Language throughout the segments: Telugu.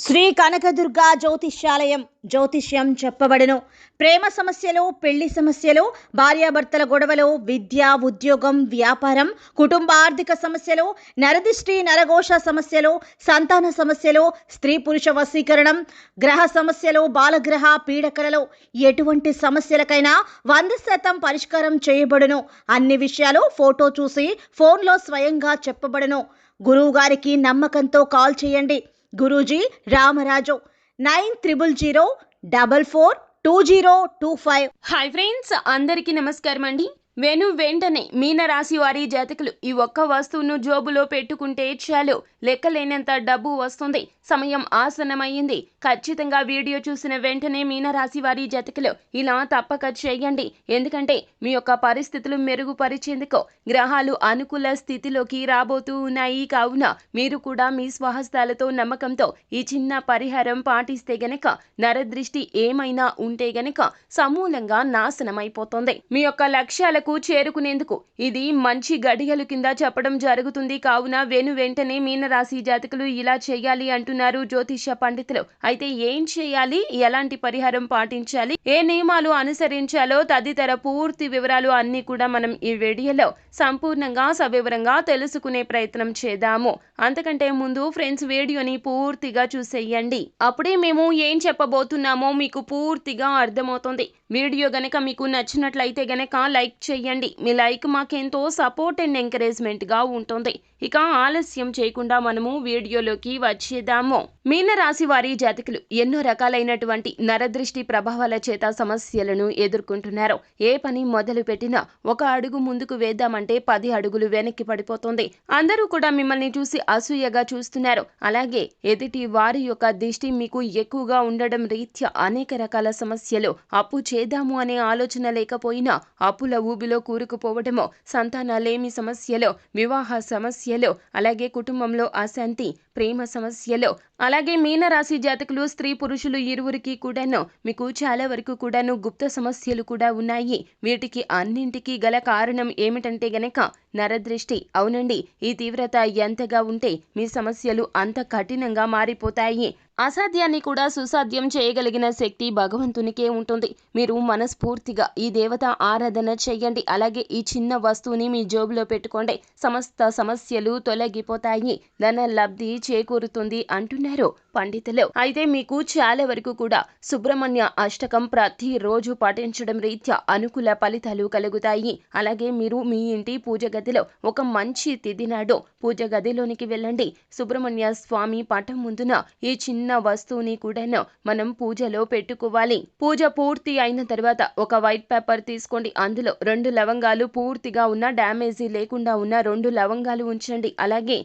శ్రీ కనకదుర్గ జ్యోతిష్యాలయం జ్యోతిష్యం చెప్పబడును. ప్రేమ సమస్యలు, పెళ్లి సమస్యలు, భార్యాభర్తల గొడవలు, విద్య, ఉద్యోగం, వ్యాపారం, కుటుంబ ఆర్థిక సమస్యలు, నరదిష్టి, నరఘోష సమస్యలు, సంతాన సమస్యలు, స్త్రీ పురుష వశీకరణం, గ్రహ సమస్యలు, బాలగ్రహ పీడకలలో ఎటువంటి సమస్యలకైనా 100% పరిష్కారం చేయబడును. అన్ని విషయాలు ఫోటో చూసి ఫోన్లో స్వయంగా చెప్పబడును. గురువు గారికి నమ్మకంతో కాల్ చేయండి. గురూజీ రామరాజు 9000442025. హాయ్ ఫ్రెండ్స్, అందరికీ నమస్కారం అండి. వెంటనే మీనరాశి వారి జాతకులు ఈ ఒక్క వస్తువును జోబులో పెట్టుకుంటే చాలు, లెక్కలేనంత డబ్బు వస్తుంది. సమయం ఆసన్నమైంది. ఖచ్చితంగా వీడియో చూసిన వెంటనే మీనరాశి వారి జాతకులు ఇలా తప్పక చేయండి. ఎందుకంటే మీ యొక్క పరిస్థితులు మెరుగుపరిచేందుకు గ్రహాలు అనుకూల స్థితిలోకి రాబోతూ ఉన్నాయి. కావున మీరు కూడా మీ స్వహస్తాలతో నమ్మకంతో ఈ చిన్న పరిహారం పాటిస్తే గనక నరదృష్టి ఏమైనా ఉంటే గనక సమూలంగా నాశనమైపోతుంది. మీ యొక్క లక్ష్యాలకు చేరుకునేందుకు ఇది మంచి గడియలు కింద చెప్పడం జరుగుతుంది. కావున వెంటనే మీనరాశి జాతకులు ఇలా చేయాలి అంటున్నారు జ్యోతిష పండితులు. అయితే ఏం చేయాలి, ఎలాంటి పరిహారం పాటించాలి, ఏ నియమాలు అనుసరించాలో తదితర పూర్తి వివరాలు అన్ని కూడా మనం ఈ వీడియోలో సంపూర్ణంగా సవివరంగా తెలుసుకునే ప్రయత్నం చేద్దాము. అంతకంటే ముందు ఫ్రెండ్స్, వీడియోని పూర్తిగా చూసేయండి. అప్పుడే మేము ఏం చెప్పబోతున్నామో మీకు పూర్తిగా అర్థమవుతుంది. వీడియో గనక మీకు నచ్చినట్లయితే గనక లైక్ చేయండి. మీ లైక్ మాకెంతో సపోర్ట్ అండ్ ఎంకరేజ్మెంట్ గా ఉంటుంది. ఇక ఆలస్యం చేయకుండా మనము వీడియోలోకి వచ్చేద్దాము. మీనరాశి వారి జాతకులు ఎన్నో రకాలైనటువంటి నరదృష్టి ప్రభావాల చేత సమస్యలను ఎదుర్కొంటున్నారు. ఏ పని మొదలు పెట్టినా ఒక అడుగు ముందుకు వేద్దామంటే 10 అడుగులు వెనక్కి పడిపోతుంది. అందరూ కూడా మిమ్మల్ని చూసి అసూయగా చూస్తున్నారు. అలాగే ఎదుటి వారి యొక్క దిష్టి మీకు ఎక్కువగా ఉండడం రీత్యా అనేక రకాల సమస్యలు, అప్పు చేద్దాము అనే ఆలోచన లేకపోయినా అప్పుల ఊబిలో కూరుకుపోవడము, సంతానలేమి సమస్యలు, వివాహ సమస్యలు, అలాగే కుటుంబంలో అశాంతి, ప్రేమ సమస్యలు, అలాగే మీనరాశి జాతకులు స్త్రీ పురుషులు ఇరువురికి కూడాను మీకు చాలా వరకు కూడాను గుప్త సమస్యలు కూడా ఉన్నాయి. వీటికి అన్నింటికీ గల కారణం ఏమిటంటే గనక నరదృష్టి. అవునండి, ఈ తీవ్రత ఎంతగా ఉంటే మీ సమస్యలు అంత కఠినంగా మారిపోతాయి. అసాధ్యాన్ని కూడా సుసాధ్యం చేయగలిగిన శక్తి భగవంతునికే ఉంటుంది. మీరు మనస్ఫూర్తిగా ఈ దేవత ఆరాధన చెయ్యండి. అలాగే ఈ చిన్న వస్తువుని మీ జోబులో పెట్టుకోండి. సమస్త సమస్యలు తొలగిపోతాయి, ధన లబ్ధి చేకూరుతుంది అంటున్నారు పండితులు. అయితే మీకు చాలా వరకు కూడా సుబ్రహ్మణ్య అష్టకం ప్రతిరోజు పాటించడం రీత్యా అనుకూల ఫలితాలు కలుగుతాయి. అలాగే మీరు మీ ఇంటి పూజ గదిలో ఒక మంచి తిథి నాడు పూజ గదిలోనికి వెళ్ళండి. సుబ్రహ్మణ్య స్వామి పటం ముందున ఈ చిన్న వస్తువుని కూడాను మనం పూజలో పెట్టుకోవాలి. పూజ పూర్తి అయిన తర్వాత ఒక వైట్ పేపర్ తీసుకోండి. అందులో 2 లవంగాలు, పూర్తిగా ఉన్న డ్యామేజీ లేకుండా ఉన్న 2 లవంగాలు ఉంచండి. అలాగే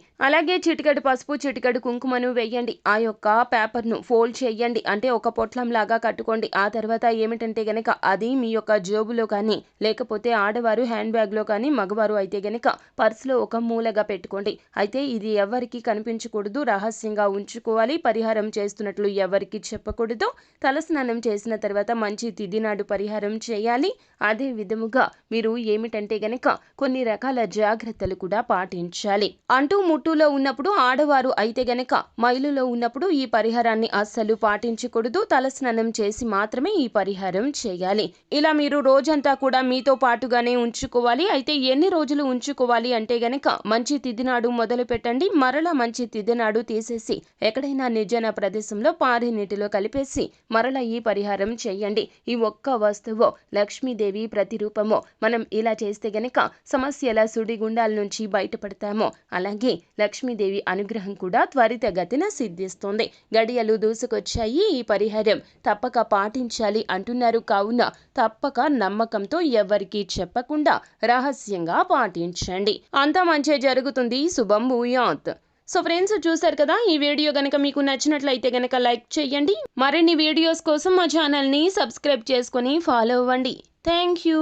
చిటికెడు పసుపు, చిటికెడు కుంకుమను వేయండి. ఆ యొక్క పేపర్ ను ఫోల్డ్ చేయండి, అంటే ఒక పొట్లం లాగా కట్టుకోండి. ఆ తర్వాత ఏమిటంటే గనక అది మీ యొక్క జోబులో కానీ, లేకపోతే ఆడవారు హ్యాండ్ బ్యాగ్ లో కానీ, మగవారు అయితే గనక పర్సులో ఒక మూలగా పెట్టుకోండి. అయితే ఇది ఎవరికి కనిపించకూడదు, రహస్యంగా ఉంచుకోవాలి. పరిహారం చేస్తున్నట్లు ఎవరికి చెప్పకూడదు. తలస్నానం చేసిన తర్వాత మంచి తిథి నాడు పరిహారం చేయాలి. అదే విధముగా మీరు ఏమిటంటే గనక కొన్ని రకాల జాగ్రత్తలు కూడా పాటించాలి. అంటూ ముట్టులో ఉన్నప్పుడు, ఆడవారు అయితే గనక మైలులో ఉన్నప్పుడు ఈ పరిహారాన్ని అస్సలు పాటించకూడదు. తలస్నానం చేసి మాత్రమే ఈ పరిహారం చేయాలి. ఇలా మీరు రోజంతా కూడా మీతో పాటుగానే ఉంచుకోవాలి. అయితే ఎన్ని రోజులు ఉంచుకోవాలి అంటే గనక మంచి తిథి నాడు మొదలు పెట్టండి. మరలా మంచి తిథి నాడు తీసేసి ఎక్కడైనా నిర్జన ప్రదేశంలో పారే నీటిలో కలిపేసి మరలా ఈ పరిహారం చేయండి. ఈ ఒక్క వస్తువు లక్ష్మీదేవి ప్రతిరూపము. మనం ఇలా చేస్తే గనక సమస్యల సుడిగుండాల నుంచి బయటపడతాము. అలాగే లక్ష్మీదేవి అనుగ్రహం కూడా త్వరితగతిన సిద్ధిస్తుంది. గడియలు దూసుకొచ్చాయి. ఈ పరిహారం తప్పక పాటించాలి అంటున్నారు. కావున తప్పక నమ్మకంతో ఎవరికీ చెప్పకుండా రహస్యంగా పాటించండి. అంతా మంచి జరుగుతుంది. శుభం భూయాత్. సో ఫ్రెండ్స్, చూసారు కదా, ఈ వీడియో గనక మీకు నచ్చినట్లయితే గనక లైక్ చేయండి. మరిన్ని వీడియోస్ కోసం మా ఛానల్ని సబ్స్క్రైబ్ చేసుకొని ఫాలో అవ్వండి. Thank you.